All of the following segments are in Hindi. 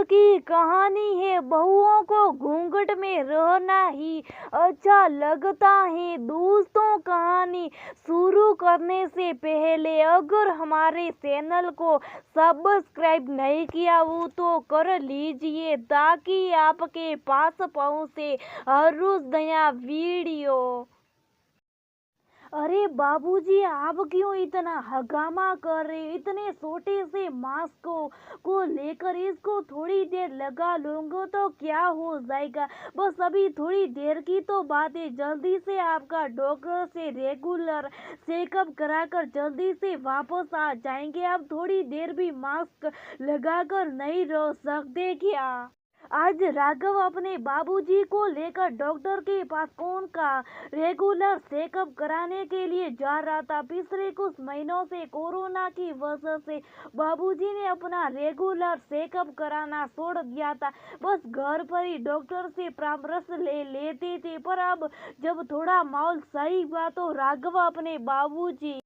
की कहानी है, बहुओं को घूंघट में रहना ही अच्छा लगता है। दोस्तों, कहानी शुरू करने से पहले अगर हमारे चैनल को सब्सक्राइब नहीं किया हो तो कर लीजिए ताकि आपके पास पहुंचे हर रोज नया वीडियो। अरे बाबूजी, आप क्यों इतना हंगामा कर रहे? इतने छोटे से मास्क को लेकर इसको थोड़ी देर लगा लूंगा तो क्या हो जाएगा? बस अभी थोड़ी देर की तो बात है। जल्दी से आपका डॉक्टर से रेगुलर चेकअप कराकर जल्दी से वापस आ जाएंगे। आप थोड़ी देर भी मास्क लगाकर नहीं रह सकते क्या? आज राघव अपने बाबूजी को लेकर डॉक्टर के पास कौन का रेगुलर चेकअप कराने के लिए जा रहा था। पिछले कुछ महीनों से कोरोना की वजह से बाबूजी ने अपना रेगुलर चेकअप कराना छोड़ दिया था। बस घर पर ही डॉक्टर से परामर्श ले लेते थे। पर अब जब थोड़ा माहौल सही हुआ तो राघव अपने बाबूजी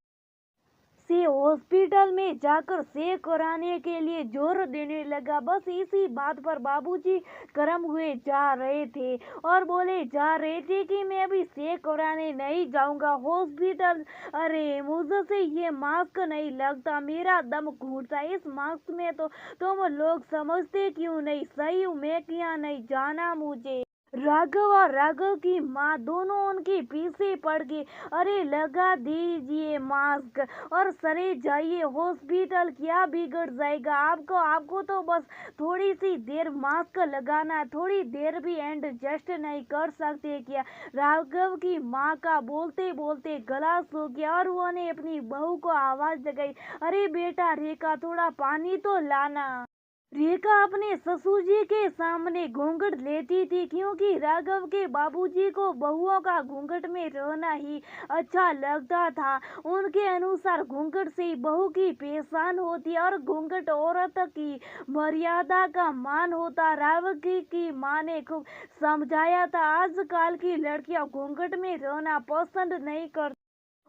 से हॉस्पिटल में जाकर चेक कराने के लिए जोर देने लगा। बस इसी बात पर बाबूजी गर्म हुए जा रहे थे और बोले जा रहे थे कि मैं अभी चेक कराने नहीं जाऊंगा हॉस्पिटल। अरे मुझसे ये मास्क नहीं लगता, मेरा दम घुटता। इस मास्क में तो तुम लोग समझते क्यों नहीं? सही मैं क्या नहीं जाना मुझे। राघव और राघव की माँ दोनों उनके पीछे पड़ गए। अरे लगा दीजिए मास्क और सरे जाइए हॉस्पिटल, क्या बिगड़ जाएगा आपको? आपको तो बस थोड़ी सी देर मास्क लगाना है, थोड़ी देर भी एडजस्ट नहीं कर सकते क्या? राघव की माँ का बोलते बोलते गला सूख गया और उन्होंने अपनी बहू को आवाज लगाई, अरे बेटा रेखा, थोड़ा पानी तो लाना। रेखा अपने ससुर जी के सामने घूंघट लेती थी क्योंकि राघव के बाबूजी को बहुओं का घूंघट में रहना ही अच्छा लगता था। उनके अनुसार घूंघट से बहू की पहचान होती और घूंघट औरत की मर्यादा का मान होता। राघव की माँ ने खूब समझाया था, आजकल की लड़कियां घूंघट में रहना पसंद नहीं करती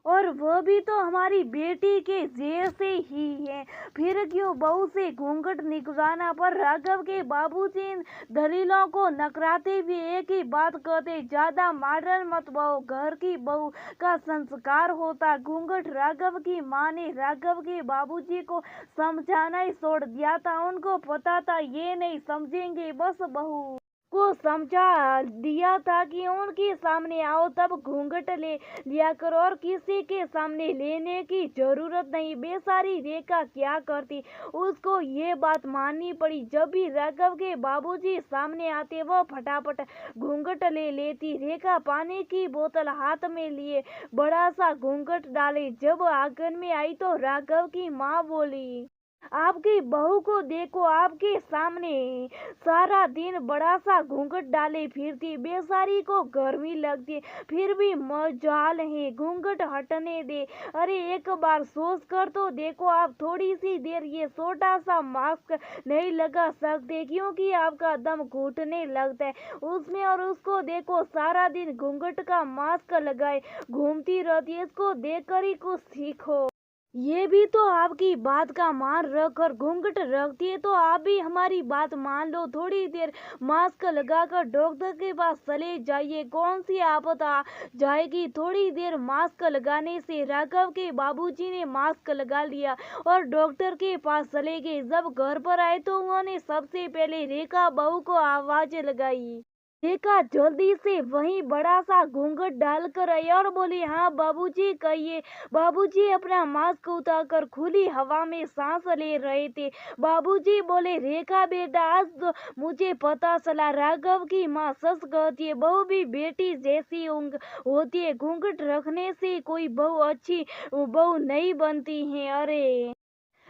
और वह भी तो हमारी बेटी के जैसे ही है, फिर क्यों बहू से घूंघट निकालना? पर राघव के बाबूजी इन दलीलों को नकराते हुए एक ही बात कहते, ज्यादा मॉडर्न मत बहो, घर की बहू का संस्कार होता घूंघट। राघव की माँ ने राघव के बाबूजी को समझाना ही छोड़ दिया था। उनको पता था ये नहीं समझेंगे, बस बहू को समझा दिया था कि उनके सामने आओ तब घूंघट ले लिया करो और किसी के सामने लेने की जरूरत नहीं। बेचारी रेखा क्या करती, उसको ये बात माननी पड़ी। जब भी राघव के बाबूजी सामने आते वह फटाफट घूंघट ले लेती। रेखा पानी की बोतल हाथ में लिए बड़ा सा घूंघट डाले। जब आंगन में आई तो राघव की माँ बोली, आपकी बहू को देखो, आपके सामने सारा दिन बड़ा सा घूंघट डाले फिरती, बेचारी को गर्मी लगती फिर भी मजाल है, घूंघट हटने दे। अरे एक बार सोच कर तो देखो, आप थोड़ी सी देर ये छोटा सा मास्क नहीं लगा सकते क्योंकि आपका दम घुटने लगता है उसमें, और उसको देखो सारा दिन घूंघट का मास्क लगाए घूमती रहती है। इसको देखकर ही कुछ सीखो। ये भी तो आपकी बात का मान रखकर घूंघट रखती है, तो आप भी हमारी बात मान लो। थोड़ी देर मास्क लगाकर डॉक्टर के पास चले जाइए, कौन सी आपत आ जाएगी? थोड़ी देर मास्क लगाने से राघव के बाबूजी ने मास्क लगा लिया और डॉक्टर के पास चले गए। जब घर पर आए तो उन्होंने सबसे पहले रेखा बहू को आवाज लगाई। रेखा जल्दी से वहीं बड़ा सा घूंघट डालकर आई और बोली, हाँ बाबूजी कहिए। बाबूजी अपना मास्क उतारकर खुली हवा में सांस ले रहे थे। बाबूजी बोले, रेखा बेटा, आज तो मुझे पता चला राघव की माँ सच कहती है, बहू भी बेटी जैसी होती है। घूंघट रखने से कोई बहू अच्छी बहू नहीं बनती है। अरे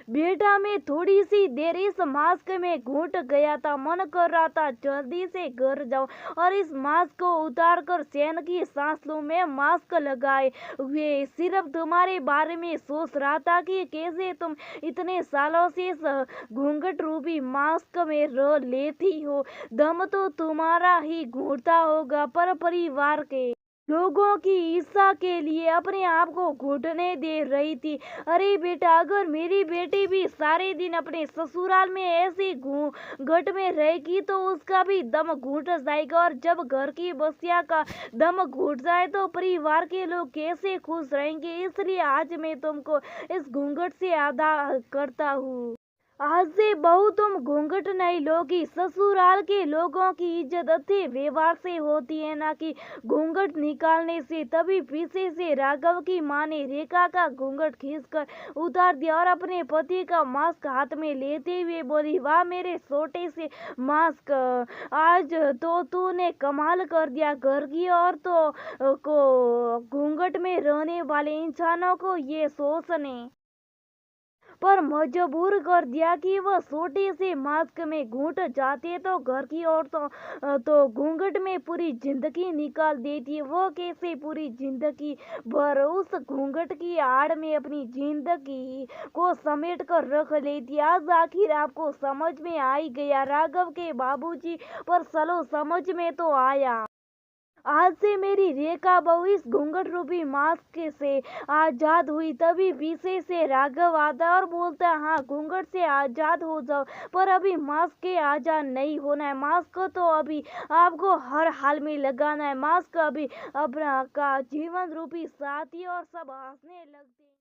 बेटा, मैं थोड़ी सी देर इस मास्क में घुट गया था, मन कर रहा था जल्दी से घर जाऊं और इस मास्क को उतार कर चैन की सांस लूं। मैं मास्क लगाए हुए सिर्फ तुम्हारे बारे में सोच रहा था कि कैसे तुम इतने सालों से इस घूंघट रूपी मास्क में रह लेती हो। दम तो तुम्हारा ही घुटता होगा पर परिवार के लोगों की ईर्ष्या के लिए अपने आप को घुटने दे रही थी। अरे बेटा, अगर मेरी बेटी भी सारे दिन अपने ससुराल में ऐसी घूंघट में रहेगी तो उसका भी दम घुट जाएगा, और जब घर की बसिया का दम घुट जाए तो परिवार के लोग कैसे खुश रहेंगे। इसलिए आज मैं तुमको इस घूंघट से आधा करता हूँ। आज से बहू तुम घूंघट नहीं लोगी। ससुराल के लोगों की इज्जत अच्छे व्यवहार से होती है, ना कि घूंघट निकालने से। तभी पीछे से राघव की माँ ने रेखा का घूंघट खींचकर उतार दिया और अपने पति का मास्क हाथ में लेते हुए बोली, वाह मेरे छोटे से मास्क, आज तो तूने कमाल कर दिया। घर की औरतों को घूंघट में रहने वाले इंसानों को ये सोचने पर मजबूर कर दिया कि वह छोटे से मास्क में घुट जाते तो घर की औरतों तो घूंघट में पूरी जिंदगी निकाल देती। वो कैसे पूरी जिंदगी भर उस घूंघट की आड़ में अपनी जिंदगी को समेट कर रख लेती। आज आखिर आपको समझ में आ ही गया। राघव के बाबूजी, पर चलो समझ में तो आया। आज से मेरी रेखा बहू इस घूंघट रूपी मास्क से आजाद हुई। तभी पीछे से राघव आता और बोलता है, हाँ घूंघट से आजाद हो जाओ, पर अभी मास्क के आजाद नहीं होना है। मास्क तो अभी आपको हर हाल में लगाना है। मास्क अभी अपना का जीवन रूपी साथी। और सब हंसने लगते।